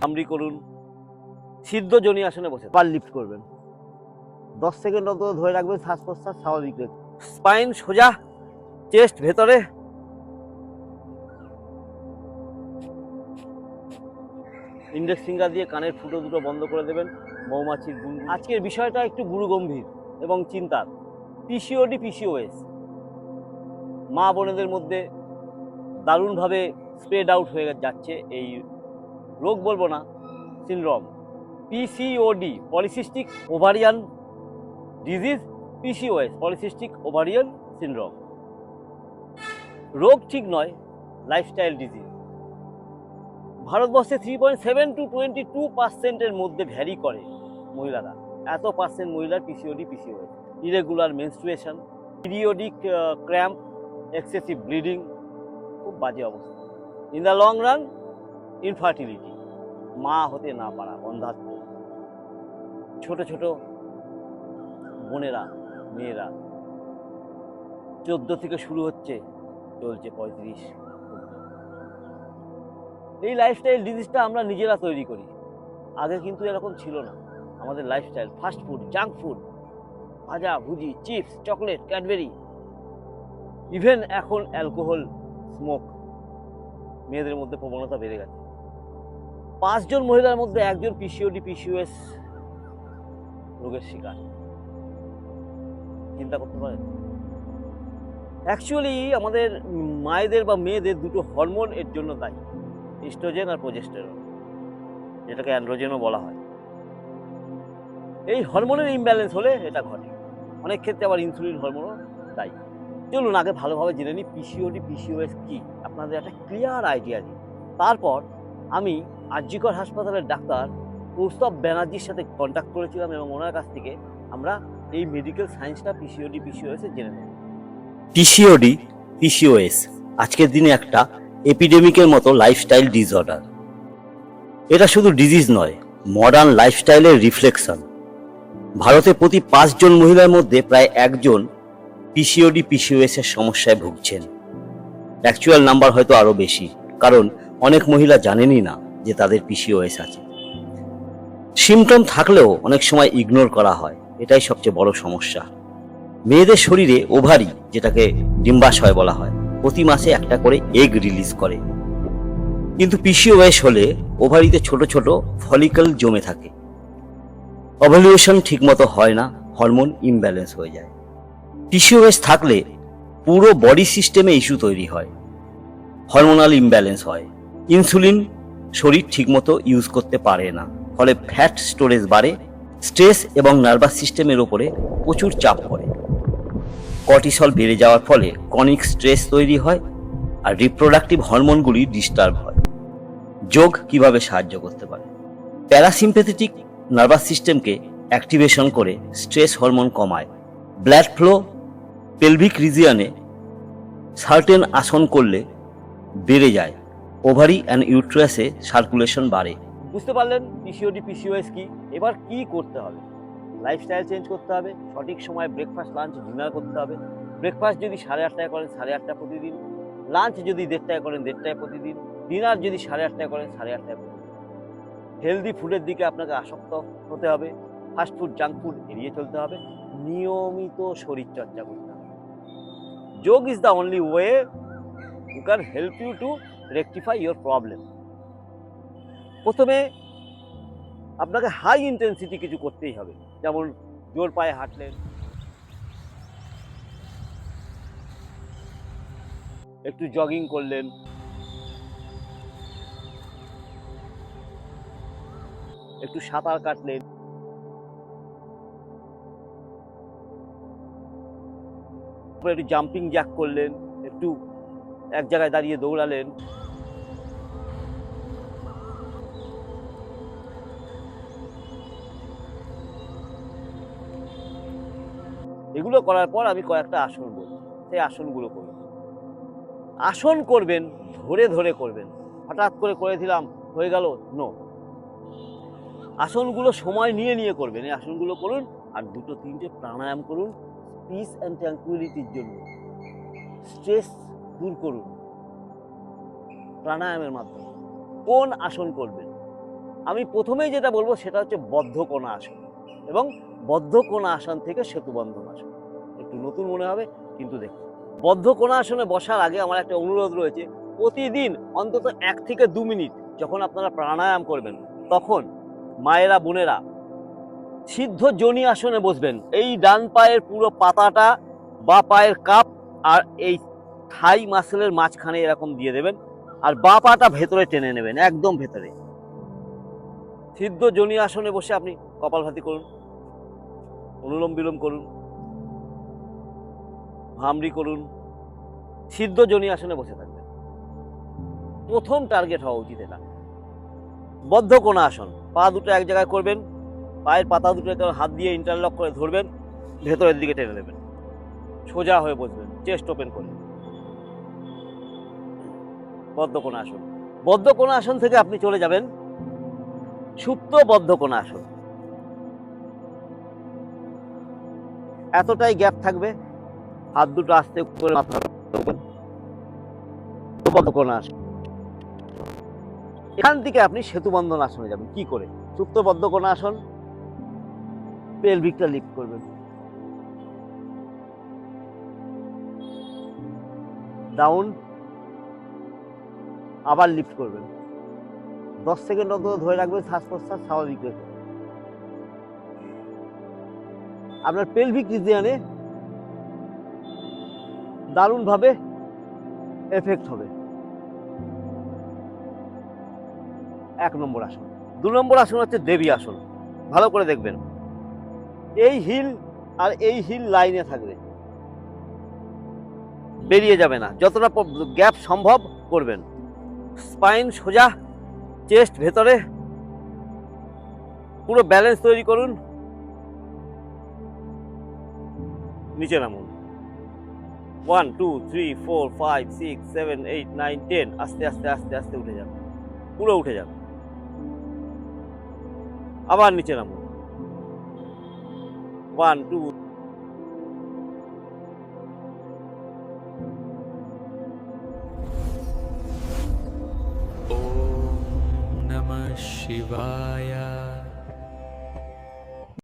আমরি করুন, সিদ্ধ জনি আসনে বসে পার লিফট করবেন, 10 সেকেন্ড অন্তত ধরে রাখবেন, শ্বাস প্রশ্বাস স্বাভাবিক রেখে। স্পাইন সোজা, চেস্ট ভেতরে, ইন্ডেক্স ফিঙ্গার দিয়ে কানের ফুটো দুটো বন্ধ করে দেবেন, মৌমাছির গুনগুন। আজকের বিষয়টা একটু গুরুগম্ভীর এবং চিন্তার। পিসিওডি পিসিওএস মা বোনেদের মধ্যে দারুণভাবে স্প্রেড আউট হয়ে যাচ্ছে এই রোগ, বলবো না, syndrome. PCOD polycystic ovarian disease, PCOS polycystic ovarian syndrome. রোগ ঠিক নয়, লাইফস্টাইল ডিজিজ। ভারতবর্ষে 3.7 to 22% মধ্যে ভ্যারি করে মহিলারা। এত পার্সেন্ট মহিলার PCOD PCOS. Irregular menstruation, periodic cramp, excessive bleeding, খুব বাজে অবস্থা। In the long run infertility, মা হতে না পারা, অন্ধাত্ম। ছোট ছোট বোনেরা, মেয়েরা 14 থেকে শুরু হচ্ছে, চলছে 35। এই লাইফস্টাইল ডিজিজটা আমরা নিজেরা তৈরি করি। আগে কিন্তু এরকম ছিল না। আমাদের lifestyle fast food, junk food, ভাজা ভুজি, চিপস, চকলেট, ক্যাডবেরি, ইভেন এখন অ্যালকোহল, স্মোক, মেয়েদের মধ্যে প্রবণতা বেড়ে গেছে। 5 জন মহিলার মধ্যে 1 জন পিসিওডি পিসিওএস রোগের শিকার। চিন্তা করতে পারেন। অ্যাকচুয়ালি আমাদের মায়েদের বা মেয়েদের দুটো হরমোন এর জন্য দায়ী, ইস্ট্রোজেন আর প্রোজেস্টেরন, যেটাকে অ্যান্ড্রোজেনও বলা হয়। এই হরমোনের ইমব্যালেন্স হলে এটা ঘটে। অনেক ক্ষেত্রে আবার ইনসুলিন হরমোনও দায়ী। চলুন আগে ভালোভাবে জেনে নিই পিসিওডি পিসিওএস কি, আপনাদের একটা ক্লিয়ার আইডিয়া দিই। তারপর আমি আরজিকর হাসপাতালের ডাক্তার কৌস্তব ব্যানার্জির সাথে কন্ট্যাক্ট করেছিলাম এবং ওনার কাছ থেকে আমরা এই মেডিকেল সায়েন্সটা পিসিওডি পিসিওএস জেনে নেব। পিসিওডি পিসিওএস আজকের দিনে একটা এপিডেমিকের মতো লাইফস্টাইল ডিসঅর্ডার। এটা শুধু ডিজিজ নয়, মডার্ন লাইফস্টাইলের রিফ্লেকশন। ভারতে প্রতি 5 জন মহিলার মধ্যে প্রায় 1 জন পিসিওডি পিসিওএস এর সমস্যায় ভুগছেন। অ্যাকচুয়াল নাম্বার হয়তো আরো বেশি, কারণ অনেক মহিলা জানেনই না যে তাদের পিসিওএস আছে। সিমটম থাকলেও অনেক সময় ইগনোর করা হয়, এটাই সবচেয়ে বড় সমস্যা। মেয়েদের শরীরে ওভারি, যেটাকে ডিম্বাশয় বলা হয়, প্রতি মাসে একটা করে এগ রিলিজ করে। কিন্তু পিসিওএস হলে ওভারিতে ছোট ছোট ফলিকল জমে থাকে, ওভ্যুলেশন ঠিকমতো হয় না, হরমোন ইমব্যালেন্স হয়ে যায়। পিসিওএস থাকলে পুরো বডি সিস্টেমে ইস্যু তৈরি হয়, হরমোনাল ইমব্যালেন্স হয়, ইনসুলিন শরীর ঠিকমতো ইউজ করতে পারে না, ফলে ফ্যাট স্টোরেজ বাড়ে, স্ট্রেস এবং নার্ভাস সিস্টেমের ওপরে প্রচুর চাপ পড়ে, কর্টিসল বেড়ে যাওয়ার ফলে ক্রনিক স্ট্রেস তৈরি হয়, আর রিপ্রোডাক্টিভ হরমোনগুলি ডিস্টার্ব হয়। যোগ কিভাবে সাহায্য করতে পারে? প্যারাসিম্প্যাথেটিক নার্ভাস সিস্টেমকে অ্যাক্টিভেশন করে স্ট্রেস হরমোন কমায়, ব্লাড ফ্লো পেলভিক রিজিয়নে সার্টেন আসন করলে বেড়ে যায়, ওভারি অ্যান্ড ইউট্রাসে সার্কুলেশন বাড়ে। বুঝতে পারলেন পিসিওডি পিসিওএস কি? এবার কি করতে হবে? লাইফস্টাইল চেঞ্জ করতে হবে, সঠিক সময়ে ব্রেকফাস্ট, লাঞ্চ, ডিনার করতে হবে। ব্রেকফাস্ট যদি 8:30টায় করেন 8:30 প্রতিদিন, লাঞ্চ যদি 1:30টায় করেন 1:30টায় প্রতিদিন, ডিনার যদি 8:30টায় করেন 8:30টায় প্রতিদিন। হেলদি ফুডের দিকে আপনাকে আসক্ত হতে হবে, ফাস্ট ফুড, জাঙ্ক ফুড এড়িয়ে চলতে হবে, নিয়মিত শরীরচর্চা করতে হবে। Yoga is the only way who can help you to rectify your problem. প্রথমে আপনাকে হাই ইন্টেন্সিটি কিছু করতেই হবে, যেমন জোর পায়ে হাঁটলেন, একটু জগিং করলেন, একটু সাঁতার কাটলেন, একটু জাম্পিং জ্যাক করলেন, একটু এক জায়গায় দাঁড়িয়ে দৌড়ালেন। এগুলো করার পর আমি কয়েকটা আসন বলছি, সেই আসনগুলো করুন। আসন করবেন ধরে ধরে করবেন, হঠাৎ করে দিলাম হয়ে গেল, নো। আসনগুলো সময় নিয়ে নিয়ে করবেন। এই আসনগুলো করুন, আর 2-3টে প্রাণায়াম করুন পিস অ্যান্ড ট্র্যাঙ্কুইলিটির জন্য। স্ট্রেস দূর করুন প্রাণায়ামের মাধ্যমে। কোন আসন করবেন? আমি প্রথমেই যেটা বলবো সেটা হচ্ছে বদ্ধকোণা আসন এবং বদ্ধকোণা আসন থেকে সেতুবন্ধন আসন। একটু নতুন মনে হবে, কিন্তু দেখুন, বদ্ধকোণা আসনে বসার আগে আমার একটা অনুরোধ রয়েছে, প্রতিদিন অন্তত 1 থেকে 2 মিনিট যখন আপনারা প্রাণায়াম করবেন তখন মায়েরা বোনেরা সিদ্ধ যোনি আসনে বসবেন। এই ডান পায়ের পুরো পাতাটা বা পায়ের কাপ আর এই থাই মাসেলের মাঝখানে এরকম দিয়ে দেবেন, আর বা পাটা ভেতরে টেনে নেবেন, একদম ভেতরে। সিদ্ধ যোনি আসনে বসে আপনি কপালভাতি করুন, অনুলোম বিলোম করুন, ভামরি করুন, সিদ্ধ যোনি আসনে বসে থাকবেন। প্রথম টার্গেট হওয়া উচিত এটা। বদ্ধকোণা আসন, পা দুটো এক জায়গায় করবেন, পায়ের পাতা দুটো হাত দিয়ে ইন্টারলক করে ধরবেন, ভেতরের দিকে টেনে দেবেন, সোজা হয়ে বসবেন, চেস্ট ওপেন করে। বদ্ধকোণা আসন। বদ্ধকোণা আসন থেকে আপনি চলে যাবেন সুপ্ত বদ্ধকোণা আসন। এতটাই গ্যাপ থাকবে, হাত দুটো আস্তে করে মাথার উপর, বদ্ধকোণা আসন। এখান থেকে আপনি সেতুবন্ধন আসনে যাবেন। কি করে? সুপ্ত বদ্ধকোণা আসন, পেলভিকটা লিফট করবেন, ডাউন, আবার লিফট করবেন, 10 সেকেন্ড অন্তত ধরে রাখবেন, শ্বাস প্রশ্বাস স্বাভাবিক রেখে। আপনার পেলভিক রিজিয়নে দারুণভাবে এফেক্ট হবে। 1 নম্বর আসন। 2 নম্বর আসন হচ্ছে দেবী আসন। ভালো করে দেখবেন, এই হিল আর এই হিল লাইনে থাকবে, বেরিয়ে যাবে না। যতটা গ্যাপ সম্ভব করবেন। স্পাইন সোজা, চেস্ট ভেতরে, পুরো ব্যালেন্স তৈরি করুন। নিচে নামুন। 1 2 3 4 5 6 7 8 9 10। আস্তে আস্তে আস্তে আস্তে উঠে যান, পুরো উঠে যান। আবার নিচে নামুন। 1 2। ॐ नमः शिवाय।